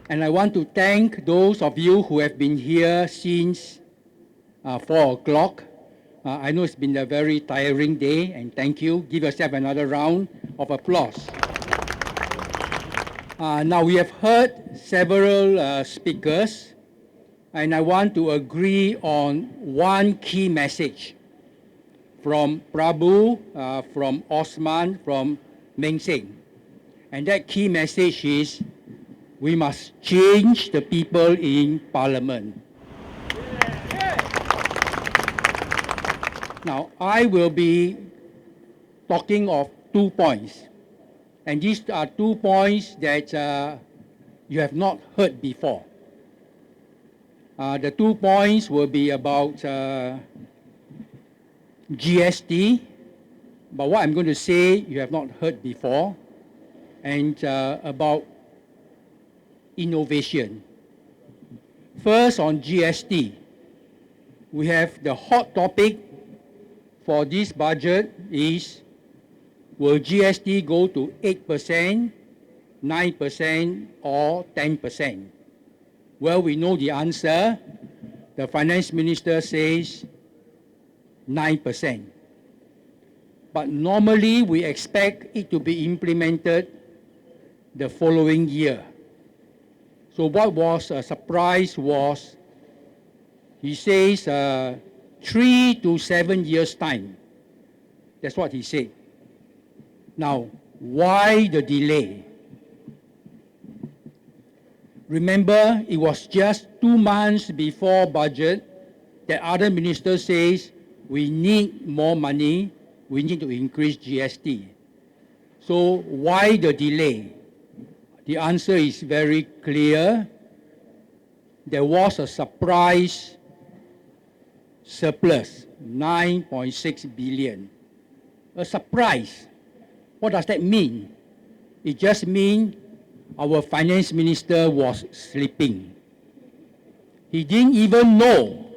And I want to thank those of you who have been here since 4 o'clock. I know it's been a very tiring day, and thank you. Give yourself another round of applause. Now we have heard several speakers, and I want to agree on one key message from Prabu, from Osman, from Meng. And that key message is we must change the people in Parliament. Now, I will be talking of 2 points. And these are 2 points that you have not heard before. The 2 points will be about GST, but what I'm going to say you have not heard before, and about innovation. First, on GST, we have the hot topic for this budget is, will GST go to 8%, 9%, or 10%? Well, we know the answer. The finance minister says 9%. But normally, we expect it to be implemented the following year. So what was a surprise was, he says 3 to 7 years' time. That's what he said. Now, why the delay? Remember, it was just 2 months before budget that other ministers says we need more money, we need to increase GST. So why the delay? The answer is very clear. There was a surprise surplus, 9.6 billion. A surprise. What does that mean? It just means our finance minister was sleeping. He didn't even know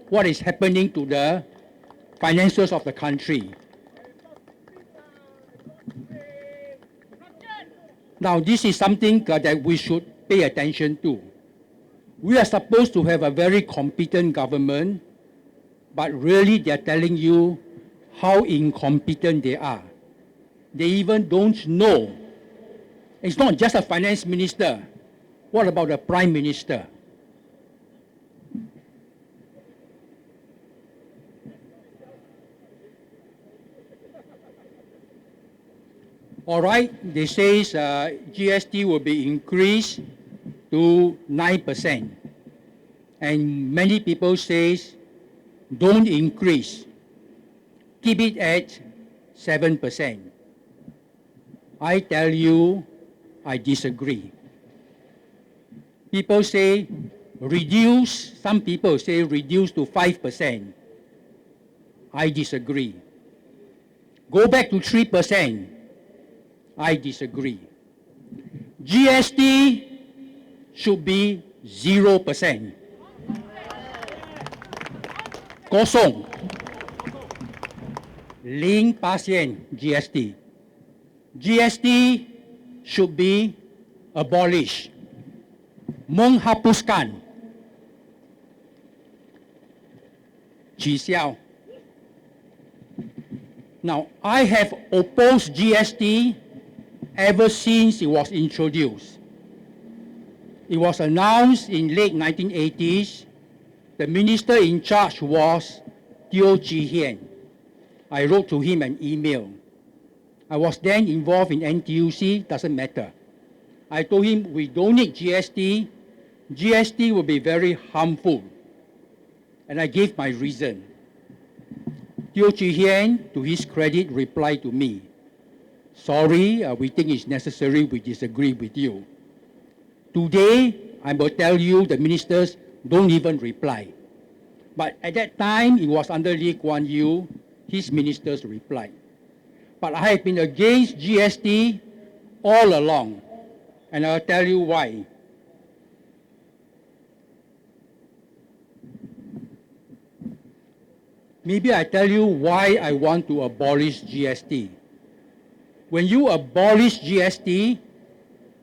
what is happening to the finances of the country. Now, this is something that we should pay attention to. We are supposed to have a very competent government, but really they're telling you how incompetent they are. They even don't know. It's not just a finance minister. What about the prime minister? All right, they say GST will be increased to 9%. And many people say, don't increase. Keep it at 7%. I tell you, I disagree. People say reduce, some people say reduce to 5%. I disagree. Go back to 3%. I disagree. GST should be 0%. Kosong. 0% GST. GST should be abolished. Menghapuskan. 取消. Now, I have opposed GST ever since it was introduced. It was announced in late 1980s. The minister in charge was Kin Lian. I wrote to him an email. I was then involved in NTUC, doesn't matter. I told him we don't need GST. GST will be very harmful. And I gave my reason. Kin Lian, to his credit, replied to me, sorry, we think it's necessary, we disagree with you. Today, I will tell you the ministers don't even reply. But at that time, it was under Lee Kuan Yew, his ministers replied. But I have been against GST all along, and I'll tell you why. Maybe I tell you why I want to abolish GST. When you abolish GST,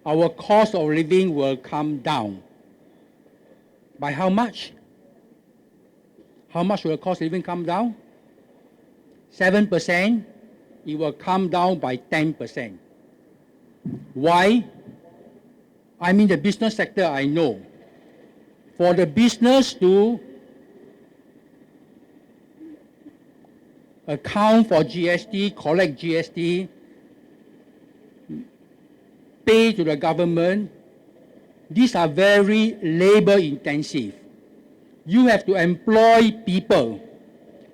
our cost of living will come down. By how much? How much will the cost of living come down? 7%. It will come down by 10%. Why? I'm in the business sector, I know. For the business to account for GST, collect GST, pay to the government, these are very labor intensive. You have to employ people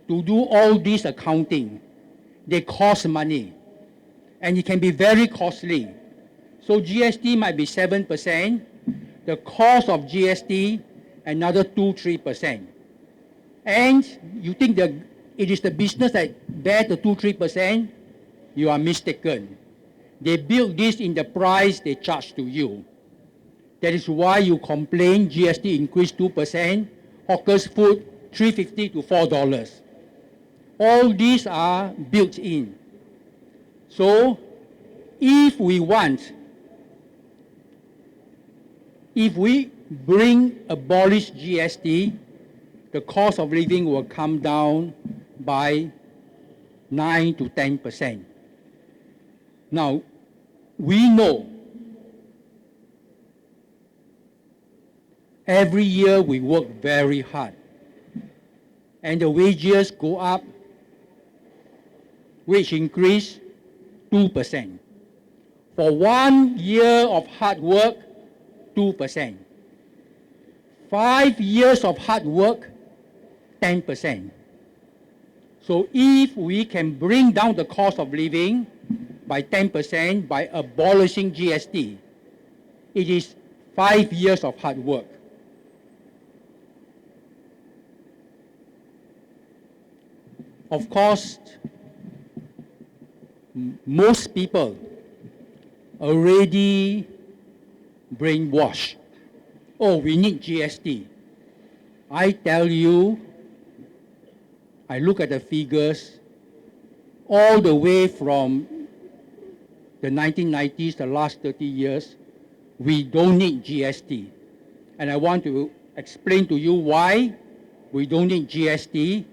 to do all this accounting. They cost money, and it can be very costly. So GST might be 7%, the cost of GST another 2-3%. And you think that it is the business that bear the 2-3%, you are mistaken. They build this in the price they charge to you. That is why you complain GST increased 2%, hawkers food $3.50 to $4. All these are built in. So if we abolish GST, the cost of living will come down by 9 to 10%. Now, we know every year we work very hard, and the wages go up, wage increase 2%. For 1 year of hard work, 2%. 5 years of hard work, 10%. So if we can bring down the cost of living by 10% by abolishing GST, it is 5 years of hard work. Of course, most people already brainwashed. Oh, we need GST. I tell you, I look at the figures all the way from the 1990s, the last 30 years, we don't need GST. And I want to explain to you why we don't need GST.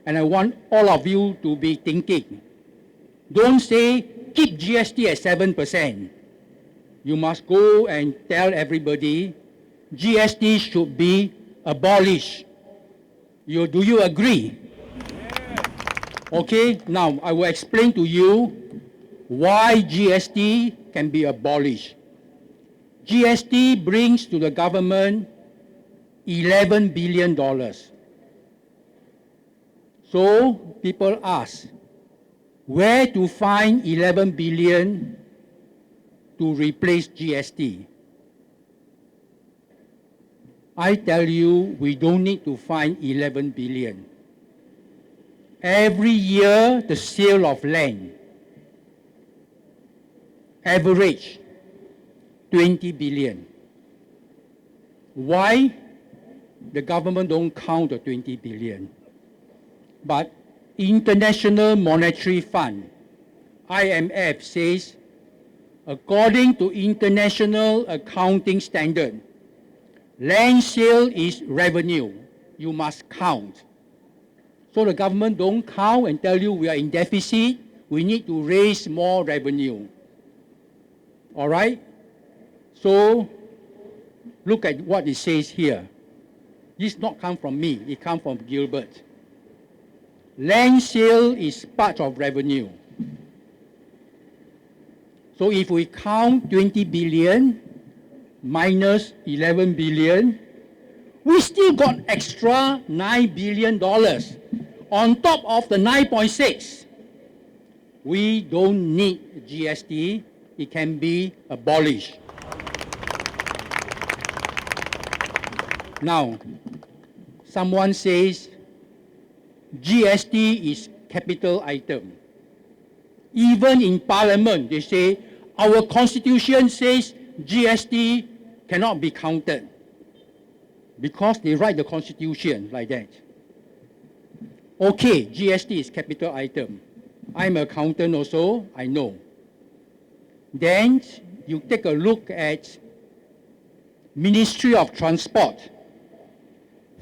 And I want all of you to be thinking. Don't say, keep GST at 7%. You must go and tell everybody, GST should be abolished. Do you agree? Okay, now I will explain to you why GST can be abolished. GST brings to the government $11 billion. So people ask, where to find 11 billion to replace GST? I tell you, we don't need to find 11 billion. Every year, the sale of land average 20 billion. Why the government don't count the 20 billion? But International Monetary Fund, IMF, says, according to international accounting standard, land sale is revenue. You must count. So the government don't count and tell you we are in deficit, we need to raise more revenue. All right? So look at what it says here. This not come from me, it comes from Gilbert. Land sale is part of revenue. So if we count 20 billion minus 11 billion, we still got extra $9 billion on top of the 9.6. We don't need GST. It can be abolished. Now, someone says GST is capital item. Even in Parliament, they say, our Constitution says GST cannot be counted. Because they write the Constitution like that. Okay, GST is capital item. I'm an accountant also, I know. Then you take a look at Ministry of Transport,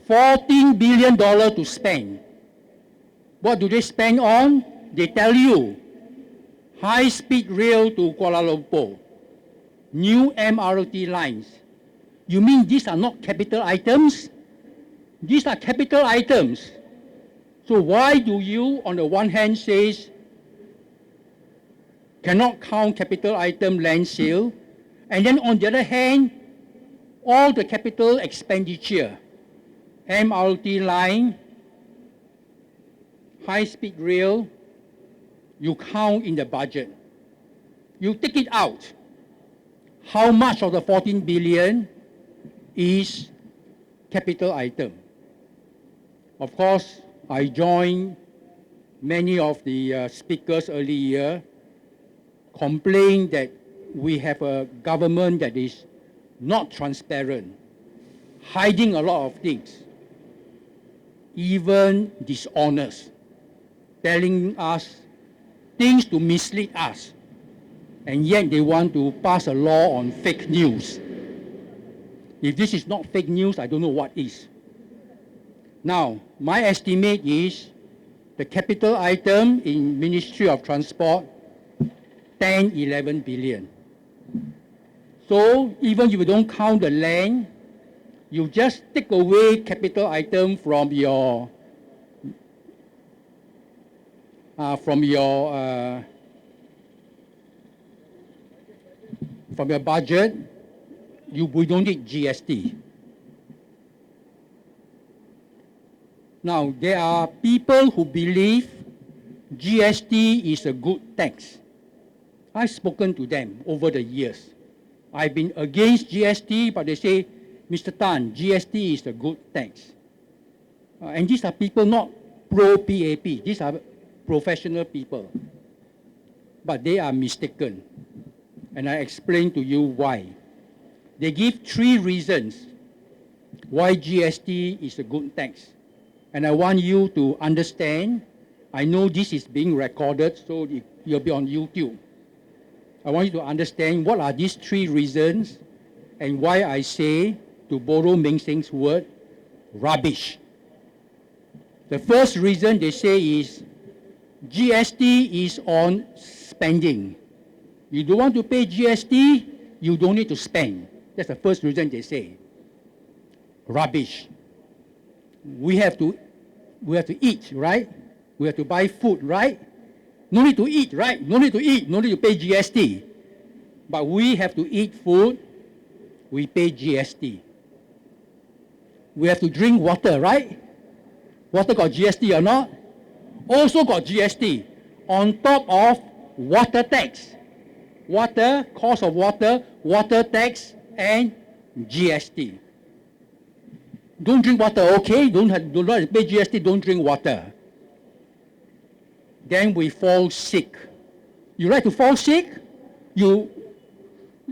$14 billion to spend. What do they spend on? They tell you, high-speed rail to Kuala Lumpur, new MRT lines. You mean these are not capital items? These are capital items. So why do you, on the one hand, say cannot count capital item land sale, and then on the other hand, all the capital expenditure, MRT line, high-speed rail, you count in the budget. You take it out. How much of the 14 billion is capital item? Of course, I joined many of the speakers earlier complain that we have a government that is not transparent, hiding a lot of things, even dishonest, telling us things to mislead us, and yet they want to pass a law on fake news. If this is not fake news, I don't know what is. Now, my estimate is the capital item in Ministry of Transport, 10, 11 billion. So even if you don't count the land, you just take away capital item from your budget, we don't need GST. Now, there are people who believe GST is a good tax. I've spoken to them over the years. I've been against GST, but they say, Mr. Tan, GST is a good tax. And these are people not pro-PAP. These are professional people. But they are mistaken. And I explain to you why. They give 3 reasons why GST is a good tax. And I want you to understand, I know this is being recorded, so you'll be on YouTube. I want you to understand what are these 3 reasons and why I say, to borrow Meng's word, rubbish. The first reason they say is GST is on spending. You don't want to pay GST, you don't need to spend. That's the first reason they say. Rubbish. We have to eat, right? We have to buy food, right? No need to eat, right? No need to eat, no need to pay GST. But we have to eat food, we pay GST. We have to drink water, right? Water got GST or not? Also got GST. On top of water tax. Water, cost of water, water tax, and GST. Don't drink water, okay? Do not pay GST, don't drink water. Then we fall sick. You like to fall sick? You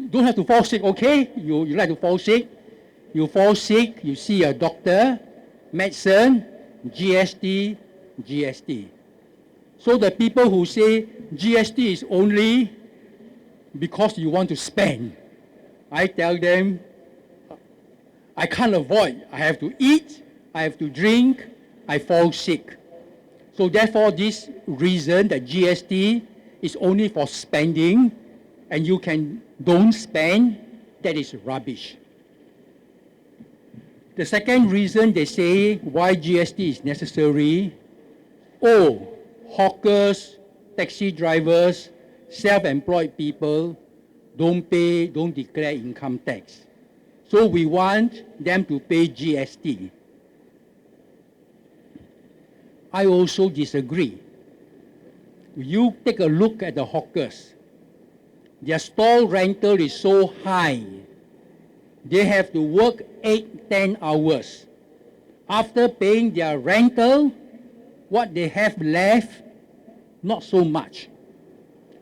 don't have to fall sick, okay? You like to fall sick? You fall sick, you see a doctor, medicine, GST, GST. So the people who say GST is only because you want to spend, I tell them, I can't avoid. I have to eat, I have to drink, I fall sick. So therefore, this reason that GST is only for spending and you don't spend, that is rubbish. The second reason they say why GST is necessary, hawkers, taxi drivers, self-employed people don't declare income tax. So we want them to pay GST. I also disagree. You take a look at the hawkers. Their stall rental is so high. They have to work 8-10 hours. After paying their rental, what they have left, not so much.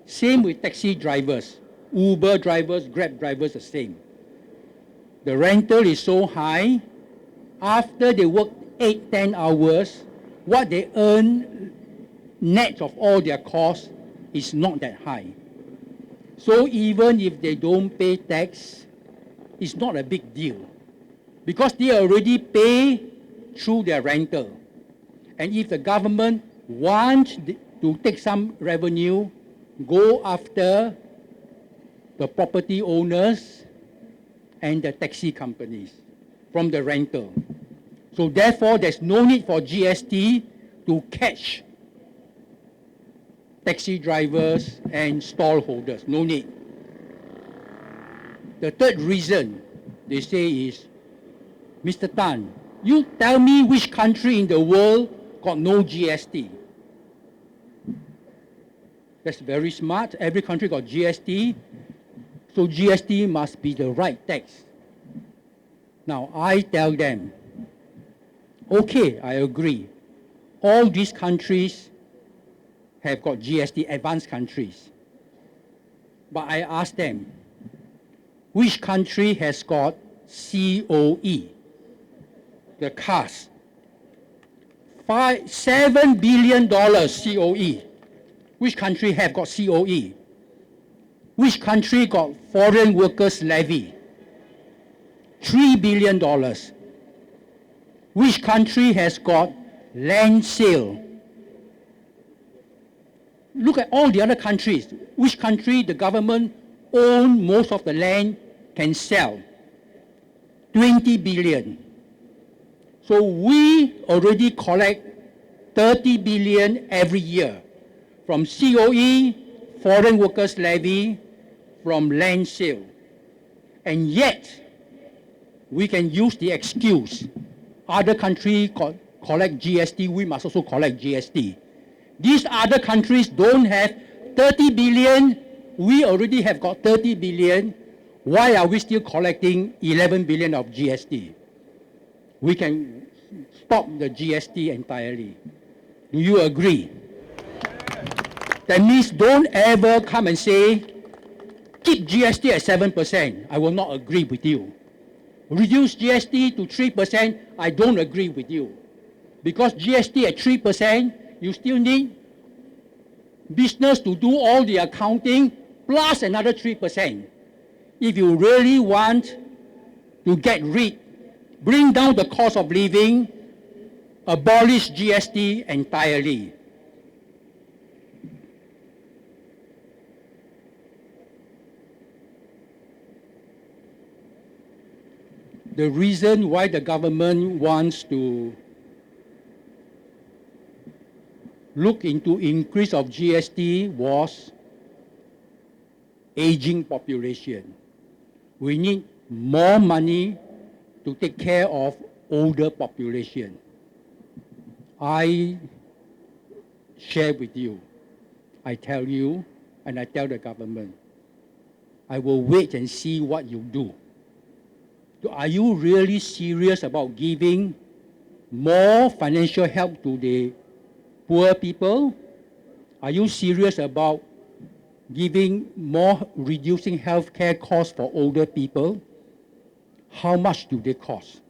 Same with taxi drivers, Uber drivers, Grab drivers, the same. The rental is so high, after they work 8-10 hours, what they earn net of all their costs is not that high. So even if they don't pay tax, it's not a big deal because they already pay through their rental. And if the government wants to take some revenue, go after the property owners and the taxi companies from the rental. So therefore, there's no need for GST to catch taxi drivers and stall holders. No need. The third reason they say is, Mr. Tan, you tell me which country in the world got no GST. That's very smart. Every country got GST. So GST must be the right tax. Now, I tell them, okay, I agree. All these countries have got GST, advanced countries. But I ask them, which country has got COE, the cars? $7 billion COE. Which country have got COE? Which country got foreign workers levy? $3 billion. Which country has got land sale? Look at all the other countries. Which country the government own most of the land can sell? 20 billion. So we already collect 30 billion every year from COE, foreign workers levy, from land sale. And yet, we can use the excuse, other countries collect GST, we must also collect GST. These other countries don't have 30 billion, we already have got 30 billion. Why are we still collecting 11 billion of GST? We can stop the GST entirely. Do you agree? That means don't ever come and say, keep GST at 7%. I will not agree with you. Reduce GST to 3%. I don't agree with you. Because GST at 3%, you still need business to do all the accounting plus another 3%. If you really want to get rid, bring down the cost of living, abolish GST entirely. The reason why the government wants to look into increase of GST was aging population. We need more money to take care of older population. I share with you, I tell you, and I tell the government, I will wait and see what you do. Are you really serious about giving more financial help to the poor people? Are you serious about giving more, reducing healthcare costs for older people? How much do they cost?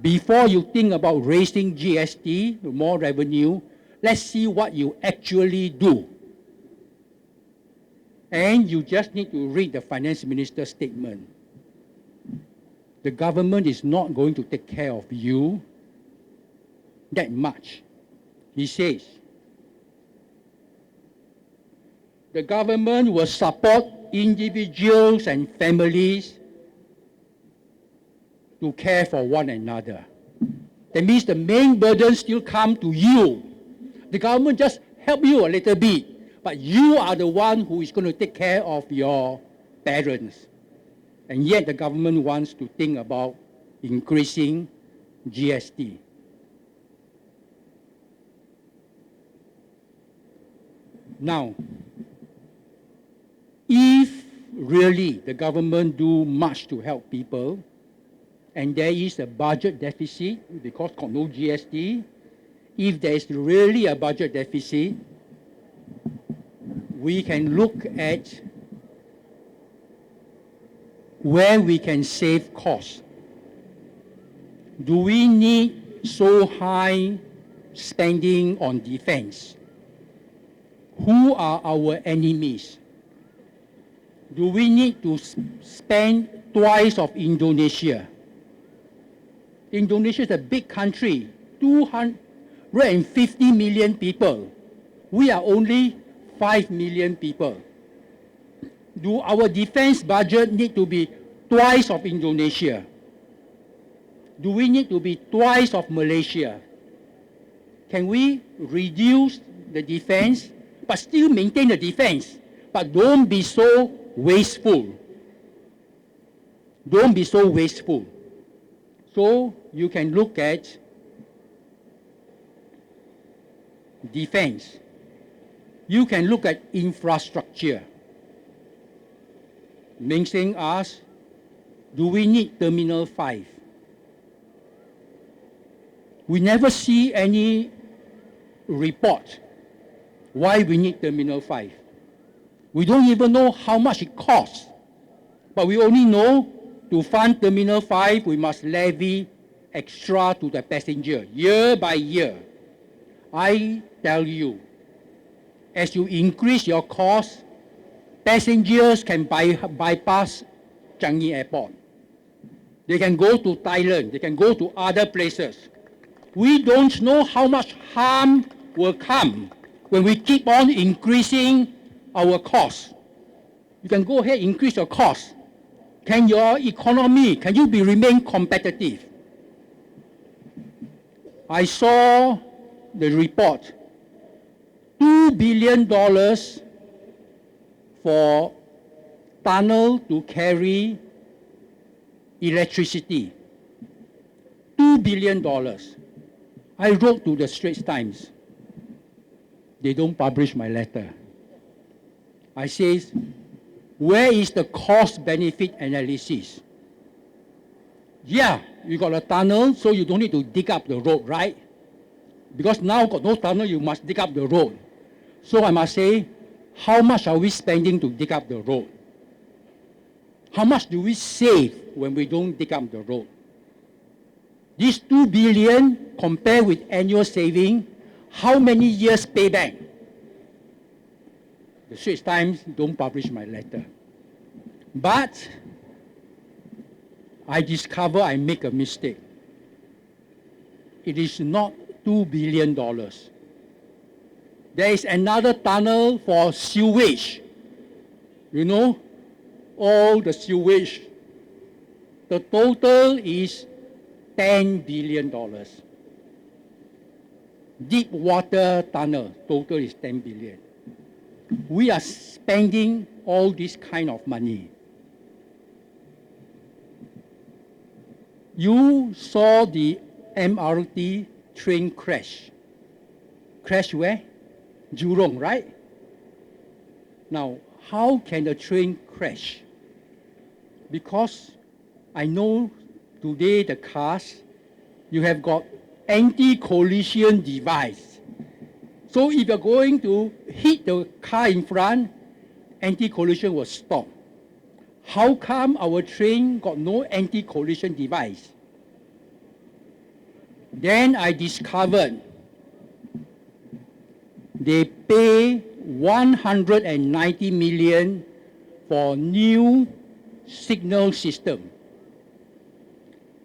Before you think about raising GST, more revenue, let's see what you actually do. And you just need to read the finance minister's statement. The government is not going to take care of you that much. He says, the government will support individuals and families to care for one another. That means the main burden still comes to you. The government just help you a little bit, but you are the one who is going to take care of your parents. And yet the government wants to think about increasing GST. Now, if really the government do much to help people, and there is a budget deficit because of no GST, if there is really a budget deficit, we can look at where we can save costs. Do we need so high spending on defense? Who are our enemies? Do we need to spend twice of Indonesia? Indonesia is a big country, 250 million people. We are only 5 million people. Do our defense budget need to be twice of Indonesia? Do we need to be twice of Malaysia? Can we reduce the defense, but still maintain the defense? But don't be so wasteful. Don't be so wasteful. So you can look at defense. You can look at infrastructure. Meng asked, do we need Terminal 5? We never see any report why we need Terminal 5. We don't even know how much it costs. But we only know to fund Terminal 5, we must levy extra to the passenger year by year. I tell you, as you increase your cost, passengers can bypass Changi Airport. They can go to Thailand. They can go to other places. We don't know how much harm will come when we keep on increasing our costs. You can go ahead and increase your costs. Can your economy, can you remain competitive? I saw the report, $2 billion for tunnel to carry electricity. $2 billion. I wrote to the Straits Times. They don't publish my letter. I says, where is the cost-benefit analysis? Yeah, you got a tunnel, so you don't need to dig up the road, right? Because now got no tunnel, you must dig up the road. So I must say, how much are we spending to dig up the road? How much do we save when we don't dig up the road? These $2 billion compared with annual saving, how many years payback? The Straits Times don't publish my letter. But I discover I make a mistake. It is not $2 billion. There is another tunnel for sewage. You know, all the sewage. The total is $10 billion. Deep water tunnel, total is $10 billion. We are spending all this kind of money. You saw the MRT train crash. Crash where? Jurong, right? Now, how can the train crash? Because I know today the cars, you have got anti-collision device. So if you're going to hit the car in front, anti-collision will stop. How come our train got no anti-collision device? Then I discovered they pay 190 million for new signal system.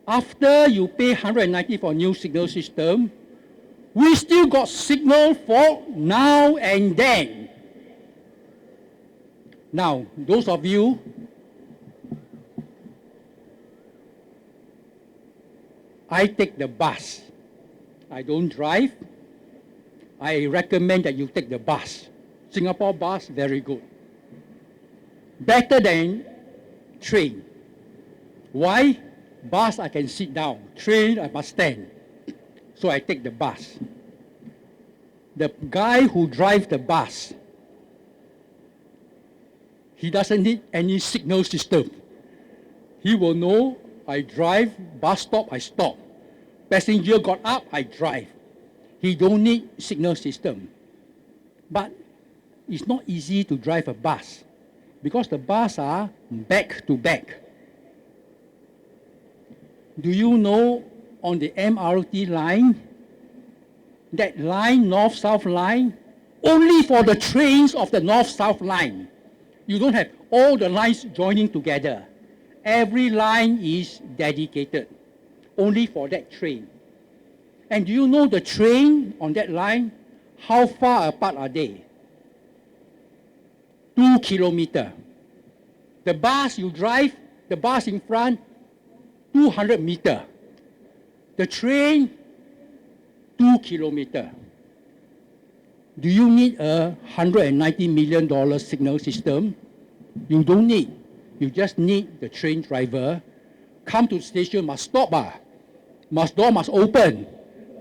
After you pay 190 for new signal system, we still got signal for now and then. Now, those of you I take the bus. I don't drive. I recommend that you take the bus. Singapore bus, very good. Better than train. Why? Bus, I can sit down. Train, I must stand. So I take the bus. The guy who drives the bus, he doesn't need any signal system. He will know I drive, bus stop, I stop. Passenger got up, I drive. He don't need signal system. But it's not easy to drive a bus because the bus are back to back. Do you know on the MRT line, that line, north-south line, only for the trains of the north-south line, You don't have all the lines joining together. Every line is dedicated only for that train. And do you know the train on that line, how far apart are they? 2 kilometers. The bus you drive, the bus in front, 200 meters. The train, 2 kilometers. Do you need a $190 million signal system? You don't need. You just need the train driver. Come to the station, must stop. Door must open.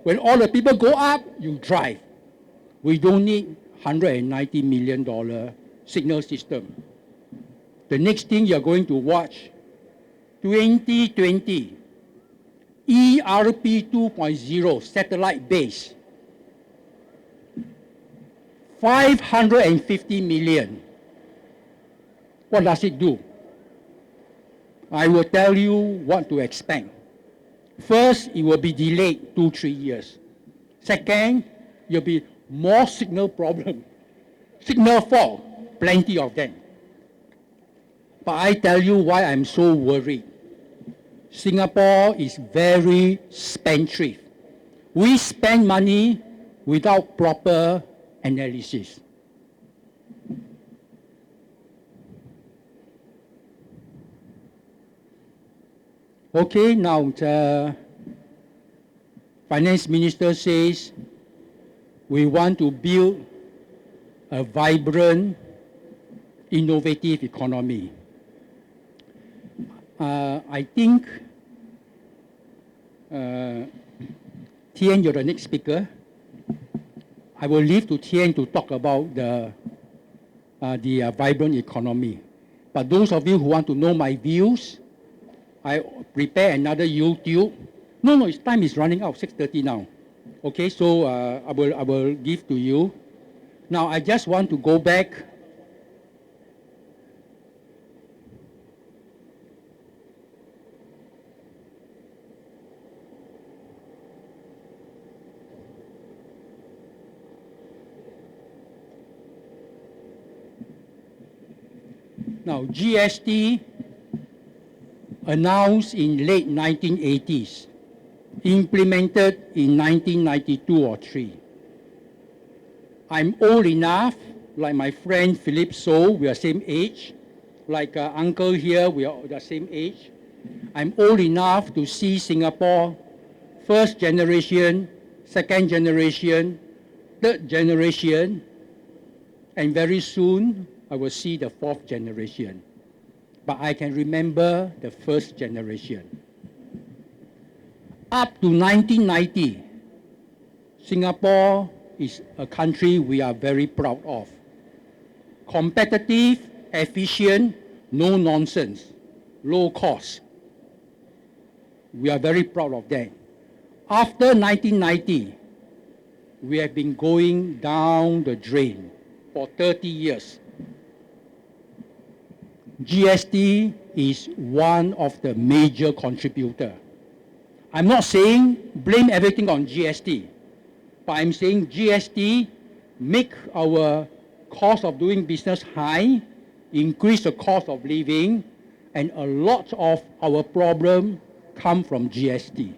When all the people go up, you drive. We don't need $190 million signal system. The next thing you're going to watch, 2020, ERP 2.0 satellite base, 550 million. What does it do? I will tell you what to expect. First, it will be delayed 2-3 years. Second, there will be more signal problem. Signal fault, plenty of them. But I tell you why I'm so worried. Singapore is very spendthrift. We spend money without proper analysis. Okay, now the finance minister says we want to build a vibrant, innovative economy. I think, Tian, you're the next speaker. I will leave to Tian to talk about the vibrant economy. But those of you who want to know my views, I prepare another YouTube. No, its time is running out, 6:30 now. Okay, so I will give to you. Now, I just want to go back. Now, GST announced in late 1980s, implemented in 1992 or 3. I'm old enough, like my friend Philip So, we are same age. Like uncle here, we are the same age. I'm old enough to see Singapore, first generation, second generation, third generation, and very soon I will see the fourth generation. But I can remember the first generation. Up to 1990, Singapore is a country we are very proud of. Competitive, efficient, no nonsense, low cost. We are very proud of that. After 1990, we have been going down the drain for 30 years. GST is one of the major contributors. I'm not saying blame everything on GST, but I'm saying GST make our cost of doing business high, increase the cost of living, and a lot of our problem come from GST.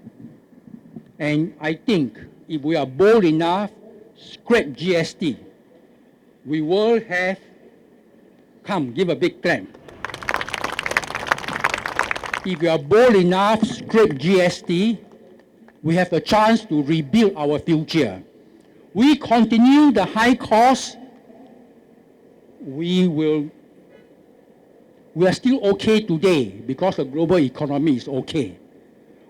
And I think if we are bold enough, scrap GST, we will have, come, give a big clap. If we are bold enough, scrap GST, we have a chance to rebuild our future. We continue the high cost, we are still okay today because the global economy is okay.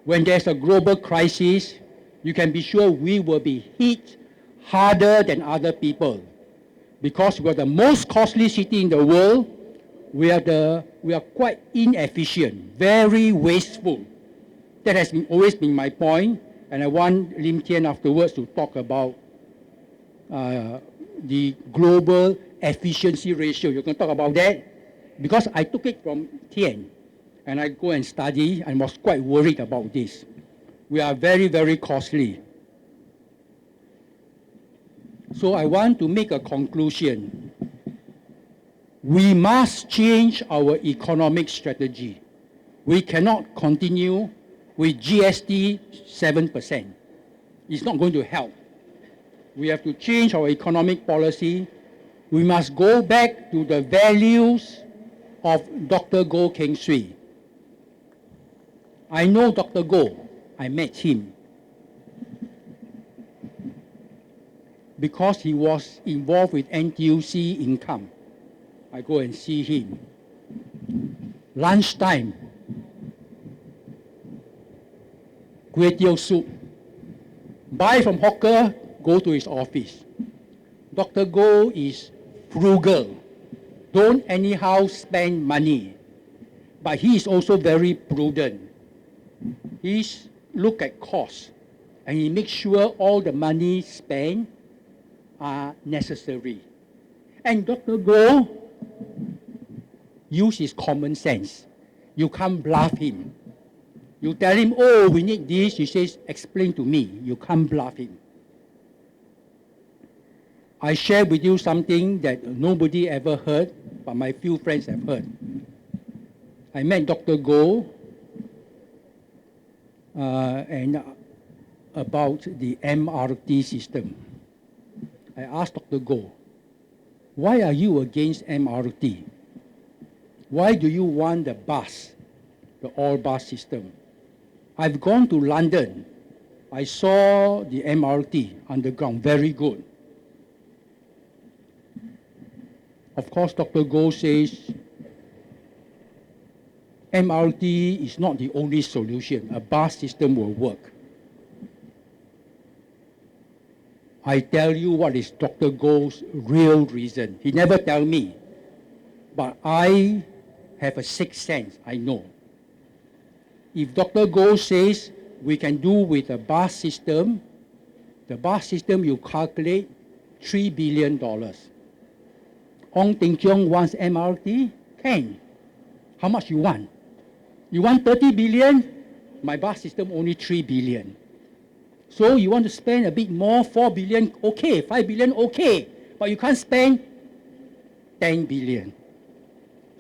When there's a global crisis, you can be sure we will be hit harder than other people. Because we're the most costly city in the world, we are quite inefficient, very wasteful. That has always been my point, and I want Lim Tean afterwards to talk about the global efficiency ratio. You can talk about that? Because I took it from Tian, and I go and study, and was quite worried about this. We are very, very costly. So I want to make a conclusion. We must change our economic strategy. We cannot continue with GST 7%. It's not going to help. We have to change our economic policy. We must go back to the values of Dr. Goh Keng Swee. I know Dr. Goh. I met him because he was involved with NTUC Income. I go and see him. Lunchtime, kway teow soup. Buy from hawker, go to his office. Dr. Goh is frugal. Don't anyhow spend money. But he is also very prudent. He's look at cost, and he makes sure all the money spent are necessary. And Dr. Goh use his common sense. You can't bluff him. You tell him, oh, we need this. He says, explain to me. You can't bluff him. I share with you something that nobody ever heard, but my few friends have heard. I met Dr. Goh and about the MRT system. I asked Dr. Goh, why are you against MRT? Why do you want the bus, the all-bus system? I've gone to London. I saw the MRT underground, very good. Of course, Dr. Goh says, MRT is not the only solution. A bus system will work. I tell you what is Dr. Goh's real reason. He never tell me, but I have a sixth sense, I know. If Dr. Goh says we can do with a bus system, the bus system you calculate $3 billion. Ong Teng Cheong wants MRT? Can. How much you want? You want 30 billion? My bus system only 3 billion. So you want to spend a bit more, 4 billion, okay, 5 billion, okay. But you can't spend 10 billion.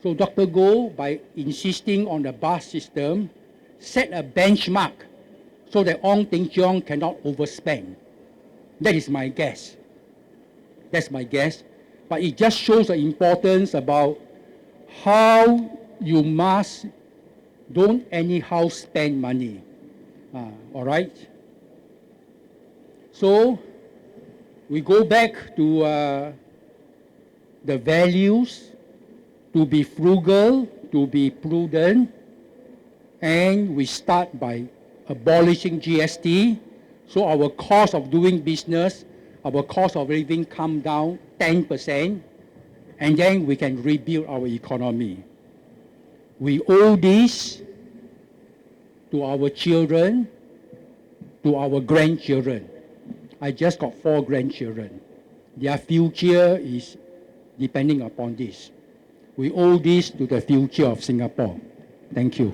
So Dr. Goh, by insisting on the bus system, set a benchmark so that Ong Teng Cheong cannot overspend. That is my guess. That's my guess. But it just shows the importance about how you must don't anyhow spend money. All right? So we go back to the values, to be frugal, to be prudent, and we start by abolishing GST, so our cost of doing business, our cost of living come down 10%, and then we can rebuild our economy. We owe this to our children, to our grandchildren. I just got 4 grandchildren. Their future is depending upon this. We owe this to the future of Singapore. Thank you.